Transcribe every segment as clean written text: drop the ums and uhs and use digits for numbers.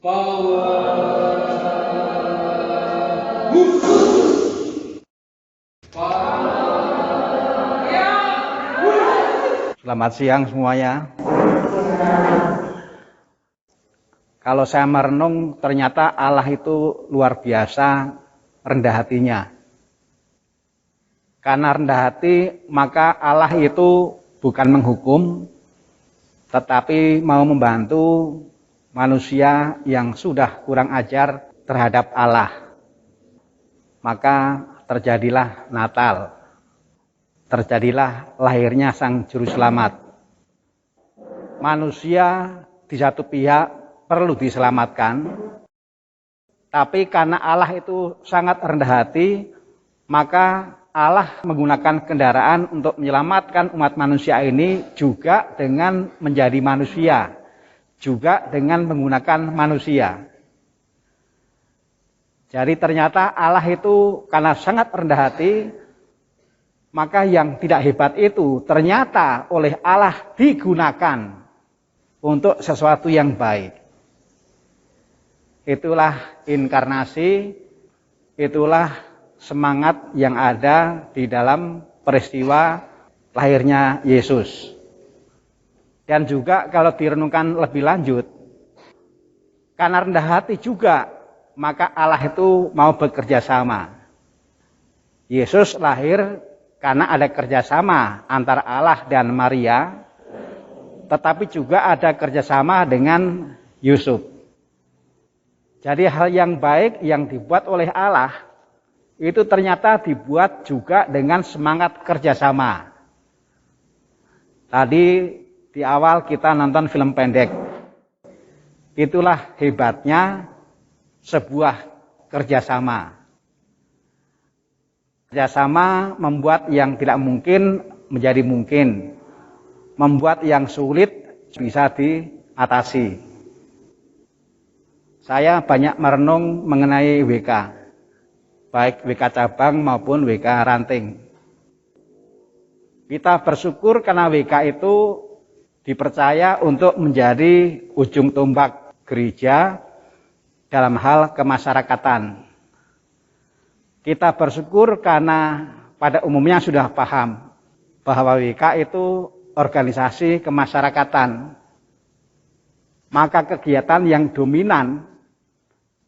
Selamat siang semuanya. Kalau saya merenung, ternyata Allah itu luar biasa rendah hatinya. Karena rendah hati, maka Allah itu bukan menghukum, tetapi mau membantu manusia yang sudah kurang ajar terhadap Allah. Maka terjadilah Natal. Terjadilah lahirnya Sang Juru Selamat. Manusia di satu pihak perlu diselamatkan, tapi karena Allah itu sangat rendah hati, maka Allah menggunakan kendaraan untuk menyelamatkan umat manusia ini juga dengan menjadi manusia, juga dengan menggunakan manusia. Jadi ternyata Allah itu karena sangat rendah hati, maka yang tidak hebat itu ternyata oleh Allah digunakan untuk sesuatu yang baik. Itulah inkarnasi, itulah semangat yang ada di dalam peristiwa lahirnya Yesus. Dan juga kalau direnungkan lebih lanjut, karena rendah hati juga, maka Allah itu mau bekerja sama. Yesus lahir karena ada kerjasama antara Allah dan Maria, tetapi juga ada kerjasama dengan Yusuf. Jadi hal yang baik yang dibuat oleh Allah, itu ternyata dibuat juga dengan semangat kerjasama. Tadi di awal kita nonton film pendek. Itulah hebatnya sebuah kerjasama. Kerjasama membuat yang tidak mungkin menjadi mungkin, membuat yang sulit bisa diatasi. Saya banyak merenung mengenai WK, baik WK cabang maupun WK ranting. Kita bersyukur karena WK itu dipercaya untuk menjadi ujung tombak gereja dalam hal kemasyarakatan. Kita bersyukur karena pada umumnya sudah paham bahwa WK itu organisasi kemasyarakatan. Maka kegiatan yang dominan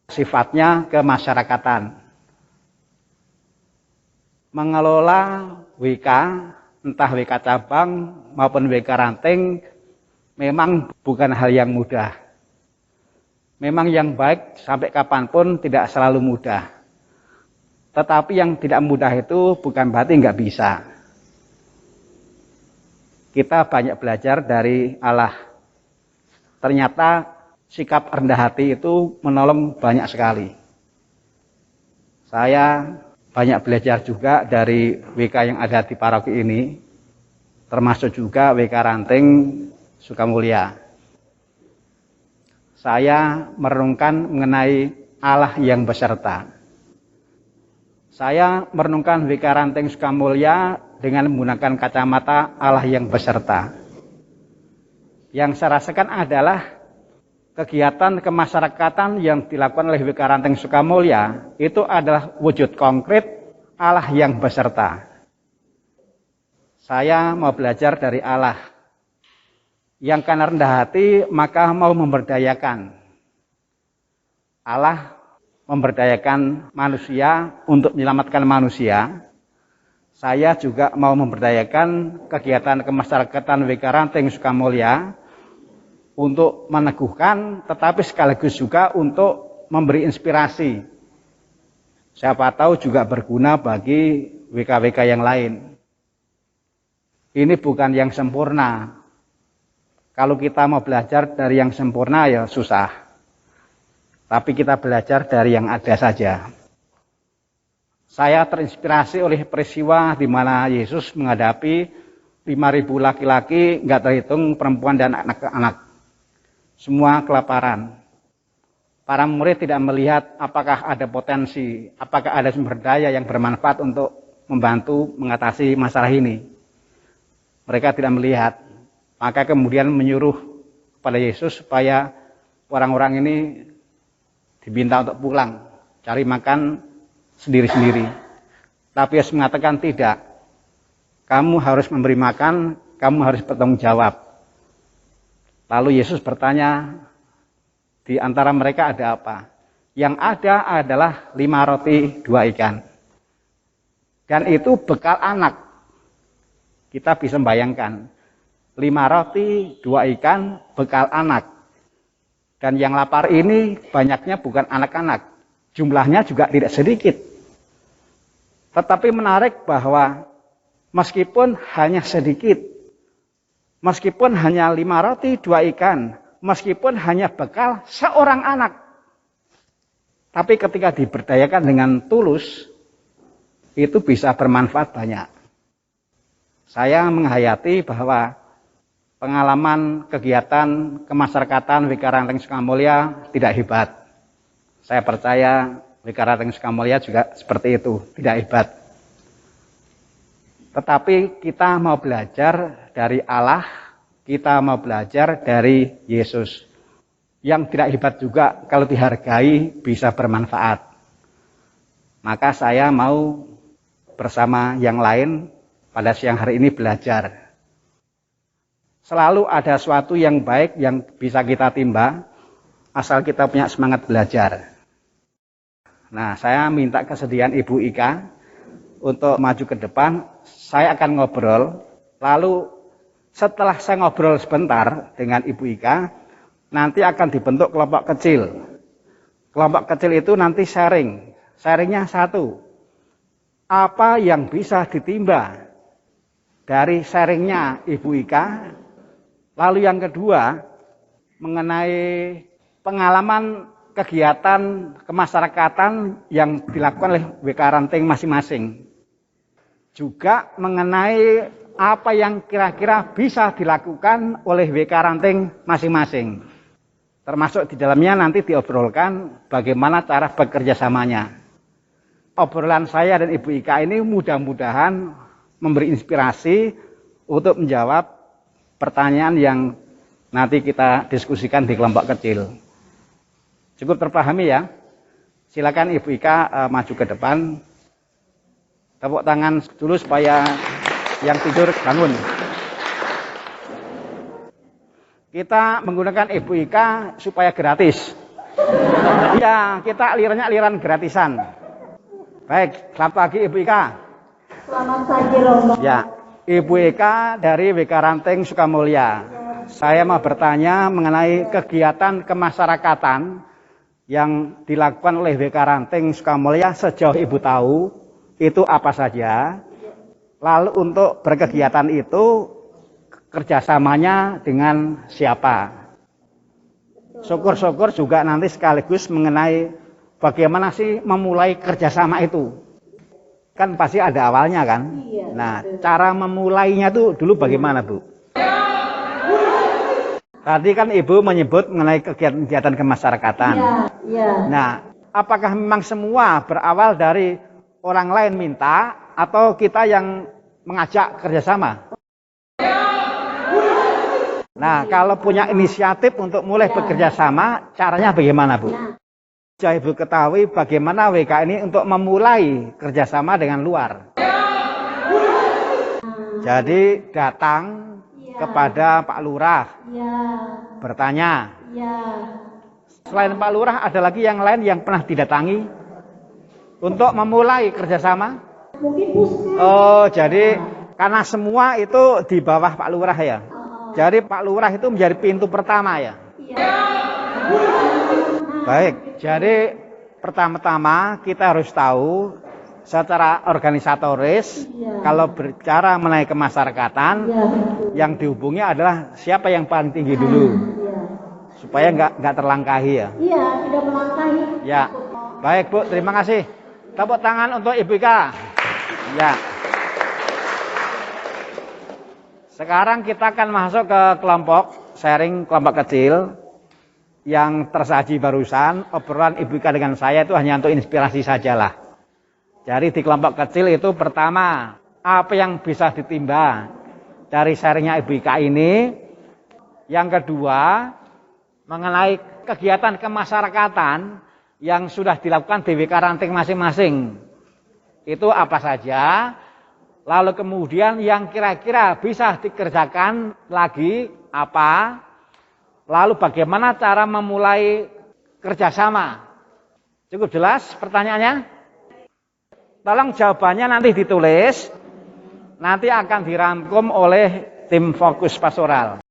sifatnya kemasyarakatan. Mengelola WK, entah WK cabang maupun WK ranting, memang bukan hal yang mudah. Memang yang baik sampai kapanpun tidak selalu mudah. Tetapi yang tidak mudah itu bukan berarti nggak bisa. Kita banyak belajar dari Allah. Ternyata sikap rendah hati itu menolong banyak sekali. Saya banyak belajar juga dari WK yang ada di paroki ini, termasuk juga WK Ranting Sukamulya. Saya merenungkan mengenai Allah yang beserta. Saya merenungkan WK Ranting Sukamulya dengan menggunakan kacamata Allah yang beserta. Yang saya rasakan adalah kegiatan kemasyarakatan yang dilakukan oleh WK Ranting Sukamulya itu adalah wujud konkret Allah yang beserta. Saya mau belajar dari Allah yang karena rendah hati maka mau memberdayakan. Allah memberdayakan manusia untuk menyelamatkan manusia. Saya juga mau memberdayakan kegiatan kemasyarakatan WK Ranting Sukamulya untuk meneguhkan tetapi sekaligus juga untuk memberi inspirasi. Siapa tahu juga berguna bagi WK-WK yang lain. Ini bukan yang sempurna. Kalau kita mau belajar dari yang sempurna ya susah. Tapi kita belajar dari yang ada saja. Saya terinspirasi oleh peristiwa di mana Yesus menghadapi 5.000 laki-laki, nggak terhitung perempuan dan anak-anak. Semua kelaparan. Para murid tidak melihat apakah ada potensi, apakah ada sumber daya yang bermanfaat untuk membantu mengatasi masalah ini. Mereka tidak melihat. Maka kemudian menyuruh kepada Yesus supaya orang-orang ini diminta untuk pulang, cari makan sendiri-sendiri. Tapi Yesus mengatakan tidak. Kamu harus memberi makan, kamu harus bertanggung jawab. Lalu Yesus bertanya, di antara mereka ada apa? Yang ada adalah 5 roti 2 ikan. Dan itu bekal anak. Kita bisa membayangkan, 5 roti 2 ikan bekal anak. Dan yang lapar ini banyaknya bukan anak-anak. Jumlahnya juga tidak sedikit. Tetapi menarik bahwa meskipun hanya sedikit, meskipun hanya 5 roti 2 ikan, meskipun hanya bekal seorang anak, tapi ketika diberdayakan dengan tulus, itu bisa bermanfaat banyak. Saya menghayati bahwa pengalaman kegiatan kemasyarakatan WK Ranting Sukamulya tidak hebat. Saya percaya WK Ranting Sukamulya juga seperti itu, tidak hebat. Tetapi kita mau belajar dari Allah, kita mau belajar dari Yesus. Yang tidak hebat juga kalau dihargai bisa bermanfaat. Maka saya mau bersama yang lain pada siang hari ini belajar. Selalu ada sesuatu yang baik yang bisa kita timba, asal kita punya semangat belajar. Nah, saya minta kesediaan Ibu Ika untuk maju ke depan. Saya akan ngobrol, lalu setelah saya ngobrol sebentar dengan Ibu Ika, nanti akan dibentuk kelompok kecil. Kelompok kecil itu nanti sharing. Sharingnya satu, apa yang bisa ditimba dari sharingnya Ibu Ika. Lalu yang kedua, mengenai pengalaman kegiatan kemasyarakatan yang dilakukan oleh WK Ranting masing-masing. Juga mengenai apa yang kira-kira bisa dilakukan oleh WK Ranting masing-masing. Termasuk di dalamnya nanti diobrolkan bagaimana cara bekerja samanya. Obrolan saya dan Ibu Ika ini mudah-mudahan memberi inspirasi untuk menjawab pertanyaan yang nanti kita diskusikan di kelompok kecil. Cukup terpahami ya? Silakan Ibu Ika maju ke depan. Tepuk tangan dulu supaya yang tidur bangun. Kita menggunakan Ibu Ika supaya gratis. Iya, kita alirannya gratisan. Baik, selamat pagi Ibu Ika. Selamat pagi Romo. Ya, Ibu Ika dari WK Ranting Sukamulya. Saya mau bertanya mengenai kegiatan kemasyarakatan yang dilakukan oleh WK Ranting Sukamulya sejauh Ibu tahu itu apa saja. Lalu untuk berkegiatan itu kerjasamanya dengan siapa? Syukur-syukur juga nanti sekaligus mengenai bagaimana sih memulai kerjasama itu. Kan pasti ada awalnya kan? Iya, nah, cara memulainya tuh dulu bagaimana Bu? Tadi kan Ibu menyebut mengenai kegiatan kemasyarakatan. Iya. Nah, apakah memang semua berawal dari orang lain minta atau kita yang mengajak kerjasama? Nah, kalau punya inisiatif untuk mulai bekerja sama, caranya bagaimana Bu? Jadi Ibu ketahui bagaimana WK ini untuk memulai kerjasama dengan luar. Jadi datang kepada Pak Lurah, bertanya. Selain Pak Lurah, ada lagi yang lain yang pernah didatangi untuk memulai kerjasama? Mungkin puskes. Oh, jadi karena semua itu di bawah Pak Lurah ya. Jadi Pak Lurah itu menjadi pintu pertama ya. Baik, jadi pertama-tama kita harus tahu secara organisatoris kalau berbicara mengenai kemasyarakatan yang dihubungi adalah siapa yang paling tinggi dulu supaya nggak terlangkahi ya. Iya, tidak melangkahi. Ya, baik Bu, terima kasih. Tepuk tangan untuk Ibu Ika. Ya. Sekarang kita akan masuk ke kelompok sharing kelompok kecil. Yang tersaji barusan, obrolan Ibu Ika dengan saya itu hanya untuk inspirasi sajalah. Jadi di kelompok kecil itu pertama, apa yang bisa ditimba dari sharingnya Ibu Ika ini. Yang kedua, mengenai kegiatan kemasyarakatan yang sudah dilakukan DWK ranting masing-masing. Itu apa saja? Lalu kemudian yang kira-kira bisa dikerjakan lagi apa? Lalu bagaimana cara memulai kerjasama? Cukup jelas pertanyaannya? Tolong jawabannya nanti ditulis. Nanti akan dirangkum oleh tim fokus pastoral.